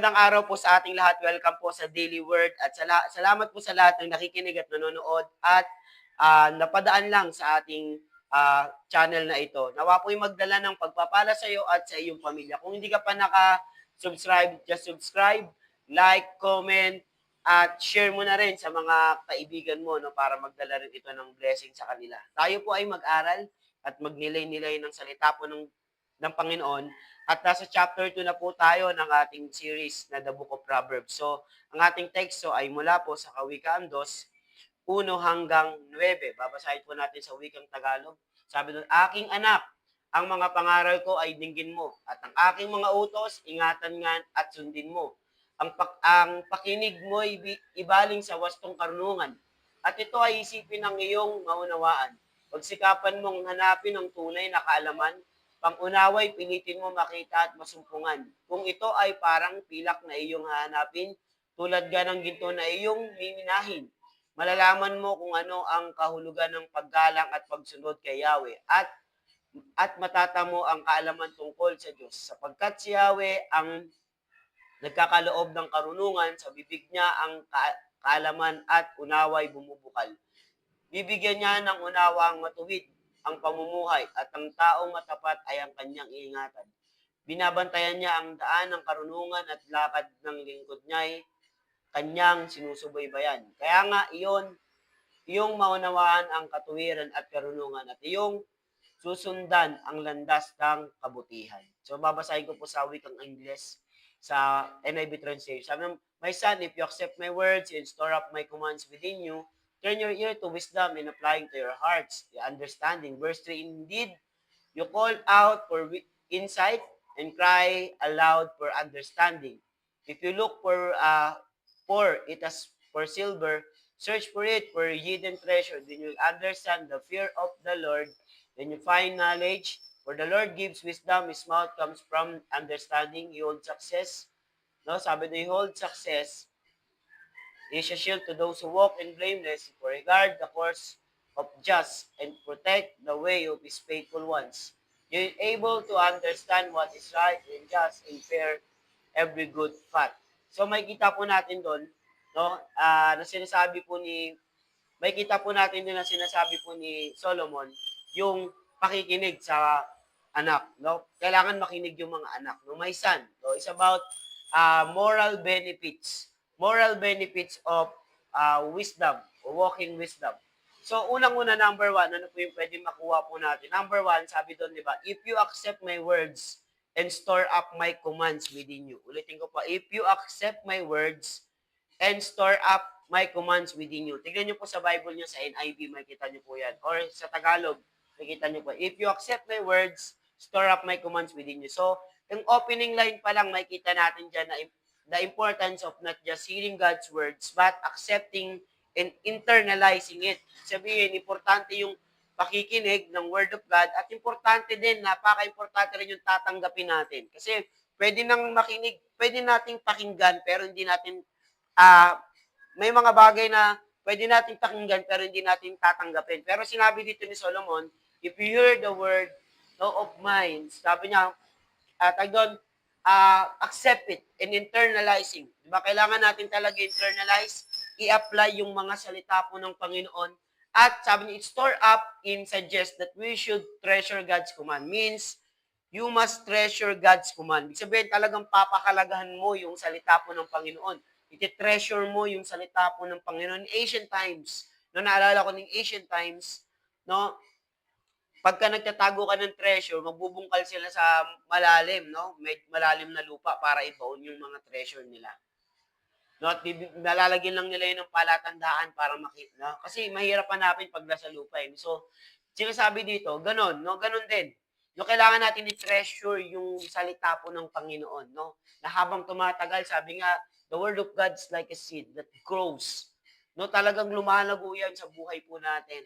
Magandang araw po sa ating lahat. Welcome po sa Daily Word at salamat po sa lahat ng nakikinig at nanonood at napadaan lang sa ating channel na ito. Nawa po'y magdala ng pagpapala sa iyo at sa iyong pamilya. Kung hindi ka pa naka-subscribe, just subscribe, like, comment, at share mo na rin sa mga kaibigan mo no, para magdala rin ito ng blessing sa kanila. Tayo po ay mag-aral at magnilay-nilay ng salita po ng Panginoon. At nasa chapter 2 na po tayo ng ating series na The Book of Proverbs. So, ang ating teksto ay mula po sa Kawikaan 2, 1 hanggang 9. Babasahin po natin sa wikang Tagalog. Sabi doon, aking anak, ang mga pangaral ko ay dinggin mo, at ang aking mga utos, ingatan nga at sundin mo. Ang pakinig mo ay ibaling sa wastong karunungan, at ito ay isipin ng iyong maunawaan. Pagsikapan mong hanapin ang tunay na kaalaman, pang-unaway pilitin mo makita at masumpungan. Kung ito ay parang pilak na iyong hahanapin, tulad ga ng ginto na iyong miminahin, malalaman mo kung ano ang kahulugan ng paggalang at pagsunod kay Yahweh at matatamo ang kaalaman tungkol sa Diyos. Sapagkat si Yahweh ang nagkakaloob ng karunungan, sa bibig niya ang kaalaman at unaway bumubukal. Bibigyan niya ng unawang matuwid ang pamumuhay at ang taong matapat ay ang kanyang iingatan. Binabantayan niya ang daan ng karunungan at lakad ng lingkod niya ay kanyang sinusubaybayan. Kaya nga iyong maunawaan ang katuwiran at karunungan at iyong susundan ang landas ng kabutihan. So babasahin ko po sa wikang Ingles sa NIV translation. Sabi ng, my son, if you accept my words and store up my commands within you, turn your ear to wisdom and applying to your hearts the understanding. Verse 3, indeed, you call out for insight and cry aloud for understanding. If you look for it as for silver, search for it for hidden treasure, then you'll understand the fear of the Lord, then you find knowledge. For the Lord gives wisdom, His mouth comes from understanding. He holds success. No, sabi na, He holds success. He is a shield to those who walk in blameless, for regard the course of just, and protect the way of His faithful ones. He is able to understand what is right and just and fair, every good fact. So may kita po natin doon, no, na sinasabi po may kita po natin din na sinasabi po ni Solomon, yung pakikinig sa anak. No? Kailangan makinig yung mga anak. No? My son. No? It's about moral benefits. Moral benefits of wisdom, or walking wisdom. So, unang-una, number 1, ano po yung pwede makuha po natin? Number 1, sabi doon, di ba, if you accept my words and store up my commands within you. Ulitin ko pa, if you accept my words and store up my commands within you. Tignan niyo po sa Bible niyo sa NIV, makikita niyo po yan. Or sa Tagalog, makikita niyo po. If you accept my words, store up my commands within you. So, yung opening line pa lang, makikita natin dyan na the importance of not just hearing God's words, but accepting and internalizing it. Sabihin, importante yung pakikinig ng Word of God at importante din, napaka-importante rin yung tatanggapin natin. Kasi pwede nang makinig, pwede nating pakinggan pero hindi natin may mga bagay na pwede nating pakinggan pero hindi natin tatanggapin. Pero sinabi dito ni Solomon, if you hear the word of mine, sabi niya, accept it and internalizing. Diba? Kailangan natin talaga internalize, i-apply yung mga salita po ng Panginoon. At sabi niya, store up in suggest that we should treasure God's command. Means, you must treasure God's command. Ibig sabihin, talagang papakalagahan mo yung salita po ng Panginoon. Iti-treasure mo yung salita po ng Panginoon. In ancient times, no, naalala ko ng ancient times, no, pagka nagtatago ka ng treasure, magbubungkal sila sa malalim, no? Malalim na lupa para ibaon yung mga treasure nila. No, at nalalagyan lang nila yun ng palatandaan para makita. No? Kasi mahirap hanapin pag nasa lupa. Eh. So, sinasabi dito, ganun, no? Ganun din. No, kailangan natin i-treasure yung salita po ng Panginoon, no? Na habang tumatagal, sabi nga, the word of God is like a seed that grows. No, talagang lumalago yan sa buhay po natin.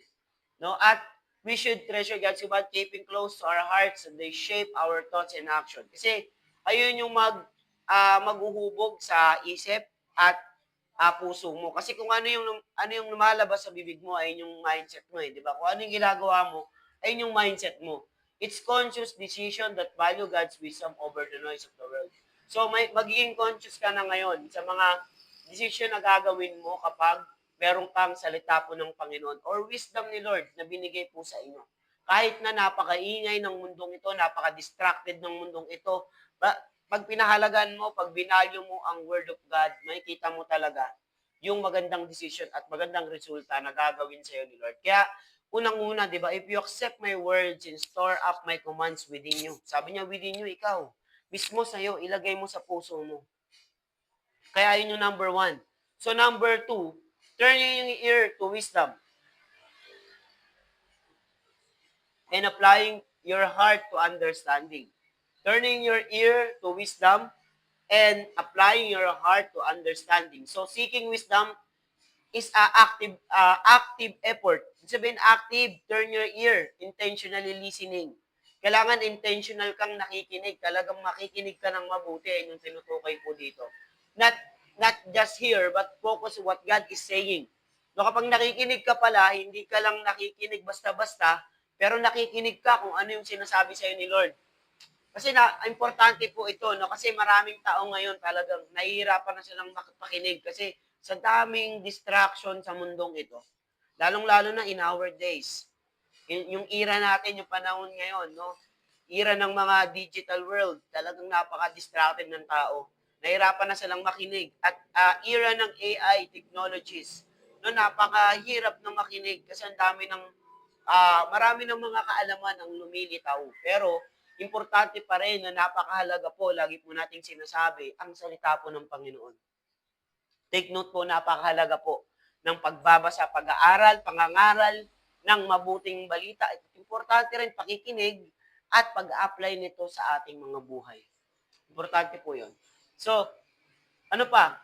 No, at we should treasure God's command, keeping close to our hearts, and they shape our thoughts and action. Kasi ayun yung maghuhubog sa isip at puso mo. Kasi kung ano yung lumalabas sa bibig mo ay yung mindset mo, eh, di ba? Kung ano yung ginagawa mo ay yung mindset mo. It's conscious decision that value God's wisdom over the noise of the world. So, magiging conscious ka na ngayon sa mga decision na gagawin mo kapag meron kang salita po ng Panginoon or wisdom ni Lord na binigay po sa inyo. Kahit na napakaingay ng mundong ito, napaka-distracted ng mundong ito, pag pinahalagan mo, pag binalyo mo ang Word of God, makikita mo talaga yung magandang decision at magandang resulta na gagawin sa iyo ni Lord. Kaya, unang-una, di ba, if you accept my words and store up my commands within you. Sabi niya, within you, ikaw. Mismo sa'yo, ilagay mo sa puso mo. Kaya yun yung number 1. So, number 2, turn yung ear to wisdom and applying your heart to understanding. Turning your ear to wisdom and applying your heart to understanding. So, seeking wisdom is a active effort. Ibig sabihin, active, turn your ear, intentionally listening. Kailangan intentional kang nakikinig. Talagang makikinig ka ng mabuti. Yung tinutukoy po dito. Not just hear, but focus what God is saying. No, kapag nakikinig ka pala, hindi ka lang nakikinig basta-basta, pero nakikinig ka kung ano yung sinasabi sa'yo ni Lord. Kasi importante po ito, no? Kasi maraming tao ngayon talagang nahihirapan na silang makipakinig kasi sa daming distraction sa mundong ito. Lalong-lalo na in our days. Yung era natin, yung panahon ngayon, no? Era ng mga digital world, talagang napaka-distracted ng tao. Nahirapan na silang makinig. At era ng AI technologies, no, napakahirap na makinig kasi ang dami ng marami ng mga kaalaman ang lumilitaw. Pero importante pa rin na napakahalaga po, lagi po nating sinasabi, ang salita po ng Panginoon. Take note po, napakahalaga po ng pagbabasa, pag-aaral, pangangaral ng mabuting balita. Importante rin pakikinig at pag-apply nito sa ating mga buhay. Importante po yun. So, ano pa?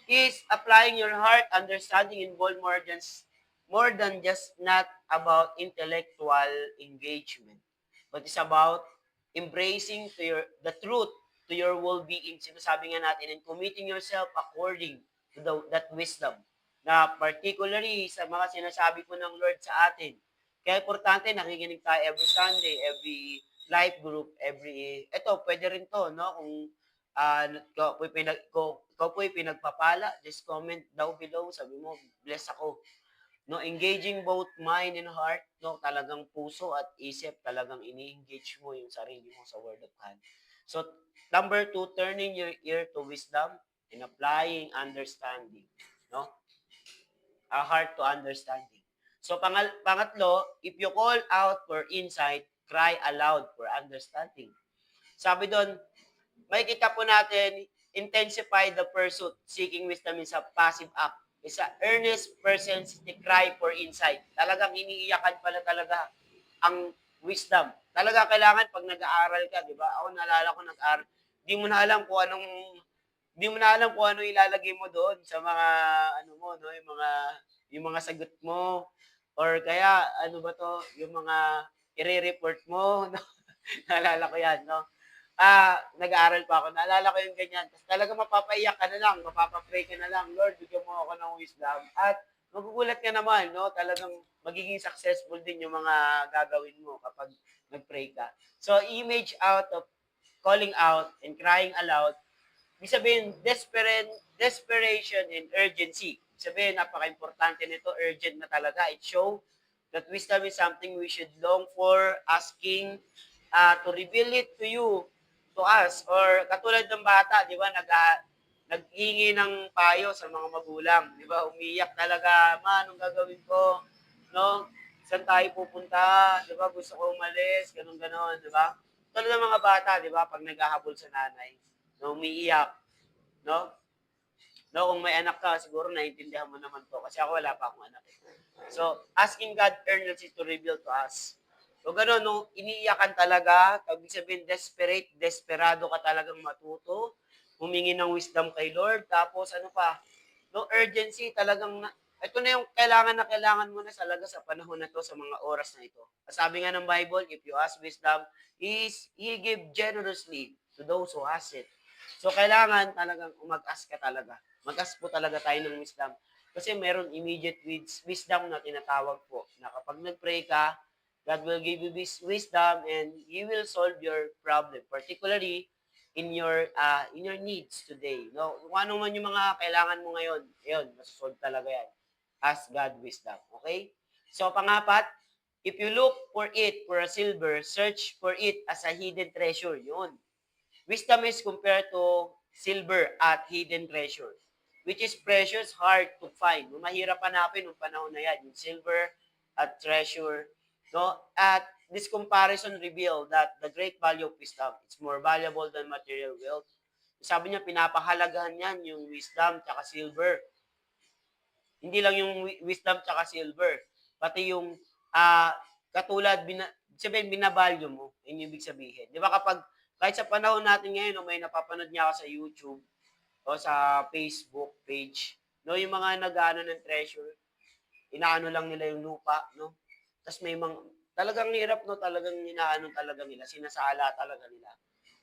Is applying your heart, understanding involve more than just not about intellectual engagement, but it's about embracing the truth to your well-being. Sinasabi nga natin, and committing yourself according to that wisdom na particularly sa mga sinasabi po ng Lord sa atin. Kaya importante, nakikinig tayo every Sunday, every life group, pwede rin to, no? Kung ikaw po'y pinagpapala, just comment down below, sabi mo, bless ako. No, engaging both mind and heart, no, talagang puso at isip, talagang ini-engage mo yung sarili mo sa Word of God. So, number 2, turning your ear to wisdom and applying understanding, no? A heart to understanding. So, pangatlo, if you call out for insight, cry aloud for understanding. Sabi doon, makikita po natin, intensify the pursuit. Seeking wisdom is a passive act. It's a earnest person's cry for insight. Talagang iniiyakan pala talaga ang wisdom. Talaga kailangan pag nag-aaral ka, di ba? Ako naalala ko nag-aaral. Di mo na alam kung ano ilalagay mo doon sa mga mo, no, yung mga sagot mo or kaya ano ba to, yung mga i-report mo, no? Naalala ko 'yan, no? Nag-aaral pa ako. Naalala ko yung ganyan. Tapos talaga mapapaiyak ka na lang, mapapapray ka na lang, Lord, bigyan mo ako ng wisdom. At magugulat ka naman, no? Talagang magiging successful din yung mga gagawin mo kapag nag-pray ka. So, image out of calling out and crying aloud, ibig sabihin, desperation and urgency. Ibig sabihin, napaka-importante nito, urgent na talaga. It show that wisdom is something we should long for, asking to reveal it to you, to us. Or katulad ng bata, di ba, naghingi ng payo sa mga magulang. Di ba, umiyak talaga, ma, anong gagawin ko? No? Saan tayo pupunta? Di ba, gusto ko umalis, ganun-ganon, di ba? Tulad ng mga bata, di ba, pag naghahabol sa nanay, no, umiiyak, no? No, kung may anak ka, siguro naiintindihan mo naman to. Kasi ako wala pa akong anak. So, asking God earnestly to reveal to us. So, gano'n, no, iniiyakan talaga. Ibig sabihin, desperado ka talagang matuto. Humingi ng wisdom kay Lord. Tapos, ano pa? No, urgency, talagang, ito na yung kailangan mo na talaga sa panahon na to, sa mga oras na ito. Sabi nga ng Bible, if you ask wisdom, He give generously to those who ask it. So, kailangan talagang mag-ask ka talaga. Mag-ask po talaga tayo ng wisdom. Kasi meron immediate wisdom na tinatawag po. Na kapag nag-pray ka, God will give you this wisdom and He will solve your problem. Particularly, in your needs today. No, kung ano man yung mga kailangan mo ngayon, ayun, masosolve talaga yan. Ask God wisdom. Okay? So, pangapat, if you look for it for a silver, search for it as a hidden treasure. Yun. Wisdom is compared to silver at hidden treasure, which is precious, hard to find. Mahirap hanapin nung panahon na yan, yung silver at treasure. No? At this comparison reveal that the great value of wisdom is more valuable than material wealth. Sabi niya, pinapahalagahan niyan yung wisdom at silver. Hindi lang yung wisdom at silver, pati yung ah, katulad, sabihin, binavalue mo, yun yung ibig sabihin. Di ba kapag, kahit sa panahon natin ngayon, no, may napapanood niya ako sa YouTube o sa Facebook page, no, yung mga nag-ano ng treasure, inaano lang nila yung lupa, no? Tapos may mga, talagang hirap, no? Talagang inaano talaga nila, sinasala talaga nila.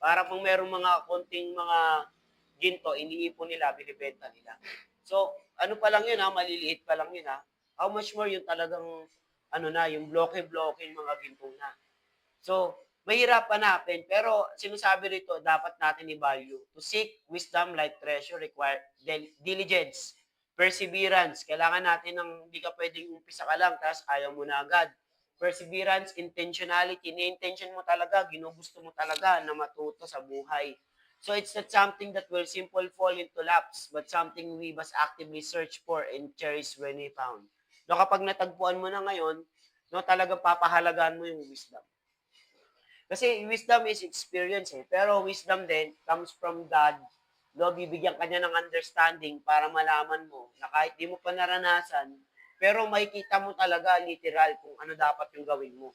Para kung merong mga konting mga ginto, iniipon nila, binibenta nila. So, ano pa lang yun, ha? Maliliit pa lang yun, ha? How much more yung talagang, ano na, yung bloke-bloke, yung mga ginto na. So, mahirap hanapin, pero sinasabi rito, dapat natin i-value. To seek wisdom like treasure require diligence, perseverance. Kailangan natin ng, hindi ka pwedeng umpisa ka lang, tapos ayaw mo na agad. Perseverance, intentionality, ni-intention mo talaga, ginugusto mo talaga na matuto sa buhay. So it's not something that will simple fall into laps, but something we must actively search for and cherish when we found. No, kapag natagpuan mo na ngayon, no, talagang papahalagaan mo yung wisdom. Kasi wisdom is experience eh. Pero wisdom din comes from God. No, bibigyan ka niya ng understanding para malaman mo na kahit di mo pa naranasan, pero makikita mo talaga literal kung ano dapat yung gawin mo.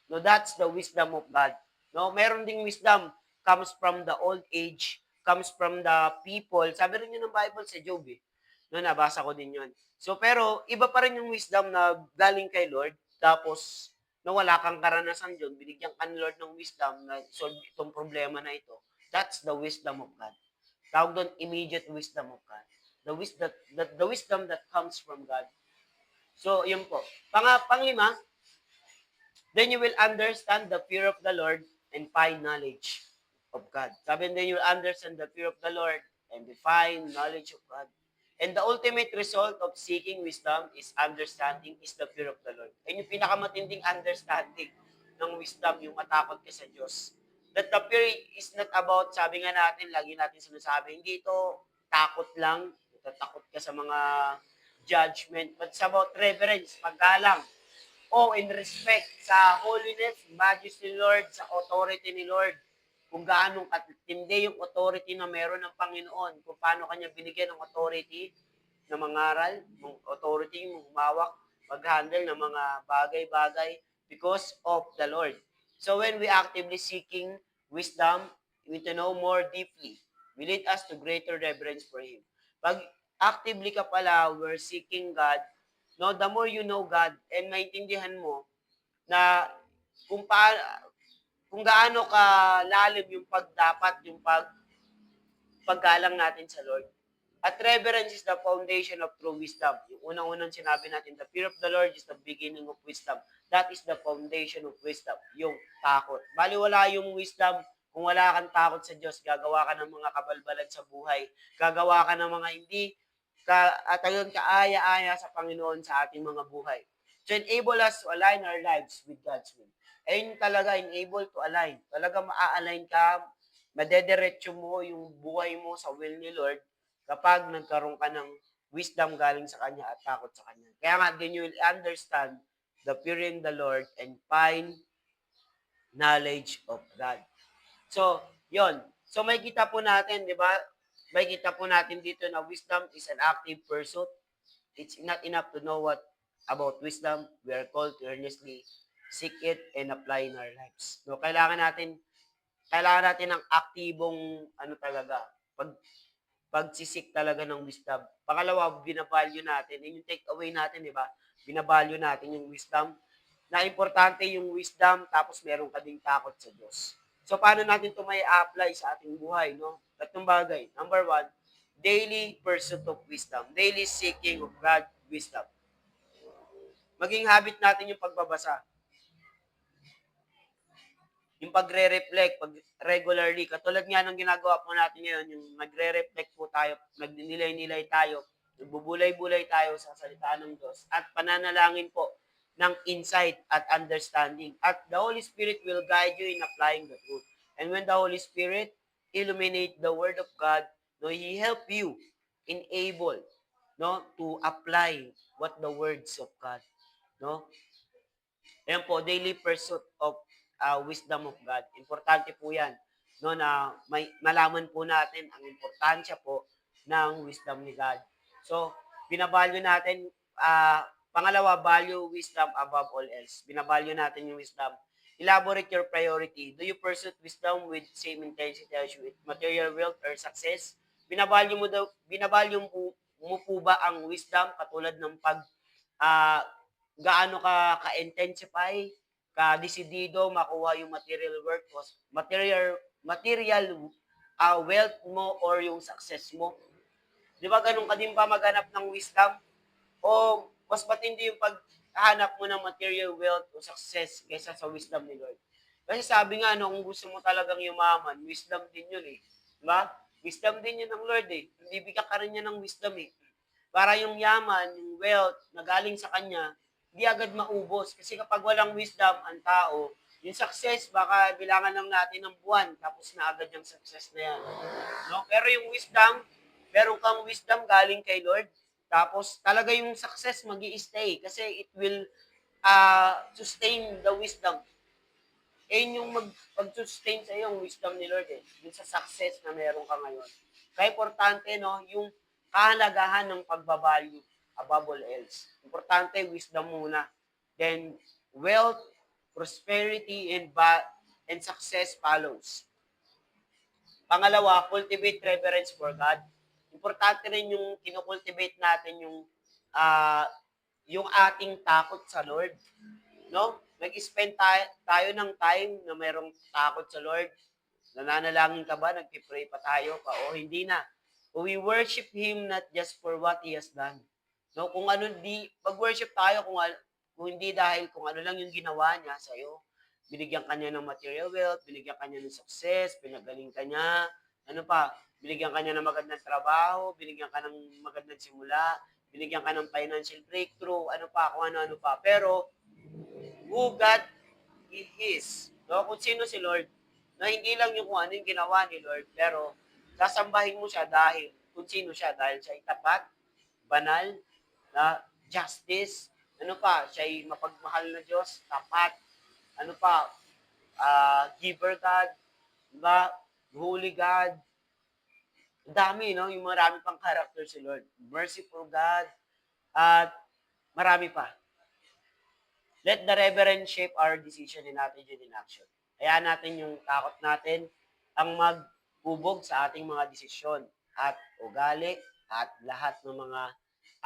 No, that's the wisdom of God. No, meron ding wisdom comes from the old age, comes from the people. Sabi rin yun ng Bible sa Job eh. No, nabasa ko din yun. So, pero iba pa rin yung wisdom na galing kay Lord. Tapos, na wala kang karanasan dyan, binigyan ka ni Lord ng wisdom na solve itong problema na ito. That's the wisdom of God. Tawag doon, immediate wisdom of God. The wisdom that comes from God. So, yun po. Panglima, then you will understand the fear of the Lord and find knowledge of God. Sabi, then you will understand the fear of the Lord and define knowledge of God. And the ultimate result of seeking wisdom is understanding is the fear of the Lord. And yung pinakamatinding understanding ng wisdom, yung matakot ka sa Diyos. That the fear is not about, sabi nga natin, lagi natin sinasabi, hindi ito takot lang, natatakot ka sa mga judgment, but it's about reverence, paggalang, and respect sa holiness, majesty ni Lord, sa authority ni Lord. Kung gaano katindi yung authority na meron ng Panginoon, kung paano kanya binigyan ng authority na mangaral, ng authority mong humawak, mag-handle ng mga bagay-bagay because of the Lord. So when we actively seeking wisdom, we to know more deeply, will lead us to greater reverence for Him. Pag actively ka pala, we're seeking God, no, the more you know God and maintindihan mo na kung kung gaano ka lalim yung pagdapat, yung paggalang natin sa Lord. At reverence is the foundation of true wisdom. Yung unang-unang sinabi natin, the fear of the Lord is the beginning of wisdom. That is the foundation of wisdom, yung takot. Bali wala yung wisdom kung wala kang takot sa Diyos, gagawa ka ng mga kabalbalan sa buhay. Gagawa ka ng mga hindi at ayun kaaya-aya sa Panginoon sa ating mga buhay. To enable us to align our lives with God's will. Ayun talaga, enable to align. Talaga maa-align ka, madederecho mo yung buhay mo sa will ni Lord kapag nagkaroon ka ng wisdom galing sa Kanya at takot sa Kanya. Kaya nga, then you will understand the fearing the Lord and find knowledge of God. So, yon. So, may kita po natin, di ba? May kita po natin dito na wisdom is an active pursuit. It's not enough to know what about wisdom. We are called to earnestly seek it and apply in our lives. No, kailangan natin ng aktibong ano talaga, pagsisik talaga ng wisdom. Pangalawa, binavalue natin. Yung take away natin, di ba? Binavalue natin yung wisdom. Na importante yung wisdom, tapos meron ka ding takot sa Diyos. So, paano natin ito may apply sa ating buhay, no? Tatlong bagay. Number one, daily pursuit of wisdom. Daily seeking of God wisdom. Maging habit natin yung pagbabasa. yung pagre-reflect, pag regularly, katulad nga ng ginagawa po natin ngayon, yung nagre-reflect po tayo, nagninilay-nilay tayo, nagbubulay-bulay tayo sa salita ng Diyos, at pananalangin po ng insight at understanding. At the Holy Spirit will guide you in applying the truth. And when the Holy Spirit illuminate the Word of God, no, He help you enable, no, to apply what the words of God, no. Ayan po, daily pursuit of wisdom of God. Importante po yan, no, na may malaman po natin ang importansya po ng wisdom ni God. So, binabalyo natin, pangalawa, value wisdom above all else. Binabalyo natin yung wisdom. Elaborate your priority. Do you pursue wisdom with same intensity as you with material wealth or success? Binabalyo mo po ba ang wisdom katulad ng ah, gaano ka-intensify, ka-desidido makuha yung material worth o material wealth mo or yung success mo? 'Di ba gano'n ka din ba maghanap ng wisdom? O mas matindi yung paghahanap mo ng material wealth o success kaysa sa wisdom ni Lord? Kasi sabi nga 'no, kung gusto mo talagang yumaman, wisdom din 'yun, eh, 'di ba? Wisdom din 'yun ng Lord, eh. Bibigyan ka rin niya ng wisdom, eh. Para yung yaman, yung wealth na galing sa kanya, hindi agad maubos. Kasi kapag walang wisdom ang tao, yung success, baka bilangan lang natin ng buwan, tapos na agad yung success na yan. No? Pero yung wisdom, meron kang wisdom galing kay Lord, tapos talaga yung success mag stay kasi it will sustain the wisdom. Yung mag-sustain sa iyo, yung wisdom ni Lord, eh, yung sa success na meron ka ngayon. Kaya importante, no, yung kahalagahan ng pagbabalyo above all else. Importante, wisdom muna. Then, wealth, prosperity, and success follows. Pangalawa, cultivate reverence for God. Importante rin yung kinocultivate natin ah, yung ating takot sa Lord. No? Nag-spend tayo ng time na mayroong takot sa Lord. Nananalangin ka ba? Nagpipray pa tayo pa? O hindi na. We worship Him not just for what He has done. No? Kung ano, mag-worship tayo kung hindi dahil kung ano lang yung ginawa niya sa iyo. Binigyan ka niya ng material wealth, binigyan ka niya ng success, pinagaling ka niya, ano pa, binigyan ka niya ng magandang trabaho, binigyan ka ng magandang simula, binigyan ka ng financial breakthrough, ano pa, kung ano-ano pa. Pero, who God is. No? Kung sino si Lord. Na hindi lang yung kung ano yung ginawa ni Lord, pero sasambahin mo siya dahil kung sino siya. Dahil siya ay tapat, banal, na justice, ano pa, siya ay mapagmahal na Diyos, tapat, ano pa, giver God, diba? Holy God, dami, no? Yung marami pang character si Lord. Merciful God, at marami pa. Let the reverence shape our decision and attitude in action. Hayaan natin yung takot natin ang maghubog sa ating mga desisyon at ugali at lahat ng mga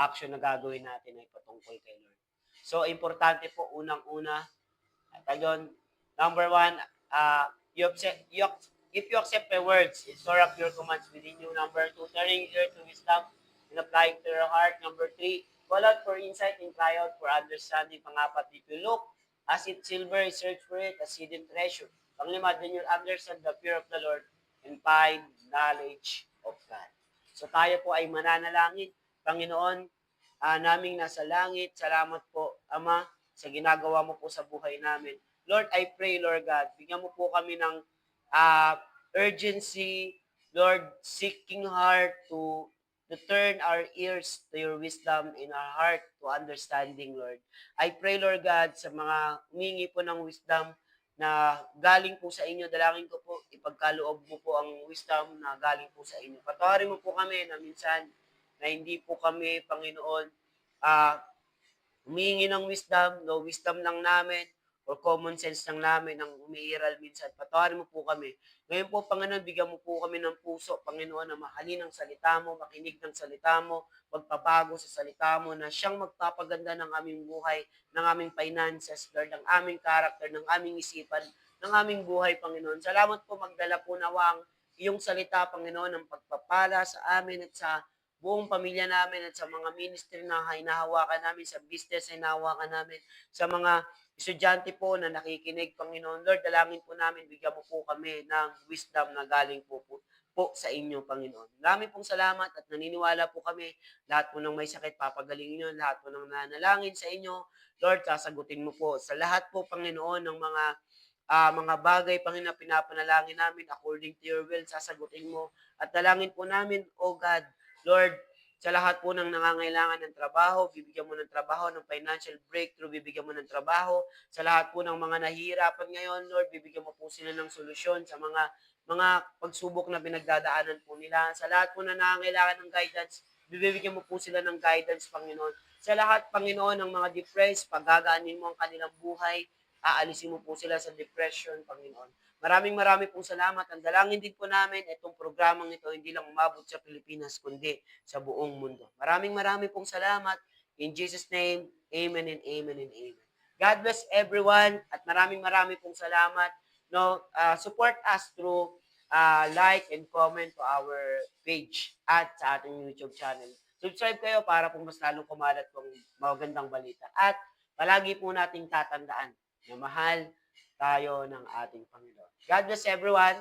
action na gagawin natin ay patungkol kay Lord. So, importante po unang-una, at ayun, number one, if you accept my words, store up your commands within you. Number two, turning ear to wisdom and applying to your heart. Number three, call out for insight and cry out for understanding. Pangapat, if you look as it silver, search for it as hidden treasure. Panglima, then you'll understand the fear of the Lord and find knowledge of God. So tayo po ay mananalangin. Panginoon, naming nasa langit, salamat po, Ama, sa ginagawa mo po sa buhay namin. Lord, I pray, Lord God, bigyan mo po kami ng urgency, Lord, seeking heart to turn our ears to your wisdom in our heart to understanding, Lord. I pray, Lord God, sa mga humingi po ng wisdom na galing po sa inyo, dalangin ko po, ipagkaloob mo po ang wisdom na galing po sa inyo. Patawarin mo po kami na minsan na hindi po kami, Panginoon, humihingi ng wisdom, no wisdom lang namin, or common sense lang namin ang umiiral minsan. Patawarin mo po kami. Ngayon po, Panginoon, bigyan mo po kami ng puso, Panginoon, na mahalin ang salita mo, makinig ng salita mo, magpabago sa salita mo, na siyang magpapaganda ng aming buhay, ng aming finances, Lord, ng aming character, ng aming isipan, ng aming buhay, Panginoon. Salamat po, magdala po nawang iyong salita, Panginoon, ng pagpapala sa amin at sa buong pamilya namin at sa mga ministry na hinahawakan namin, sa business na hinahawakan namin, sa mga estudyante po na nakikinig, Panginoon. Lord, dalangin po namin, bigyan mo po kami ng wisdom na galing po sa inyo, Panginoon. Marami pong salamat at naniniwala po kami, lahat po ng may sakit, papagalingin nyo, lahat po ng nanalangin sa inyo, Lord, sasagutin mo po. Sa lahat po, Panginoon, ng mga bagay, Panginoon, na pinapanalangin namin according to your will, sasagutin mo. At dalangin po namin, O God, Lord, sa lahat po ng nangangailangan ng trabaho, bibigyan mo ng trabaho, ng financial breakthrough, bibigyan mo ng trabaho. Sa lahat po ng mga nahihirapan ngayon, Lord, bibigyan mo po sila ng solusyon sa mga pagsubok na pinagdadaanan po nila. Sa lahat po na nangangailangan ng guidance, bibigyan mo po sila ng guidance, Panginoon. Sa lahat, Panginoon, ng mga depressed, pagagaanin mo ang kanilang buhay, aalisin mo po sila sa depression, Panginoon. Maraming pong salamat. Ang dalangin din po namin, itong programang ito hindi lang umabot sa Pilipinas, kundi sa buong mundo. Maraming pong salamat. In Jesus' name, amen and amen and amen. God bless everyone at maraming pong salamat. No, support us through like and comment to our page at sa ating YouTube channel. Subscribe kayo para po mas lalong kumalat pong magandang balita. At palagi po nating tatandaan na mahal tayo ng ating Panginoon. God bless everyone.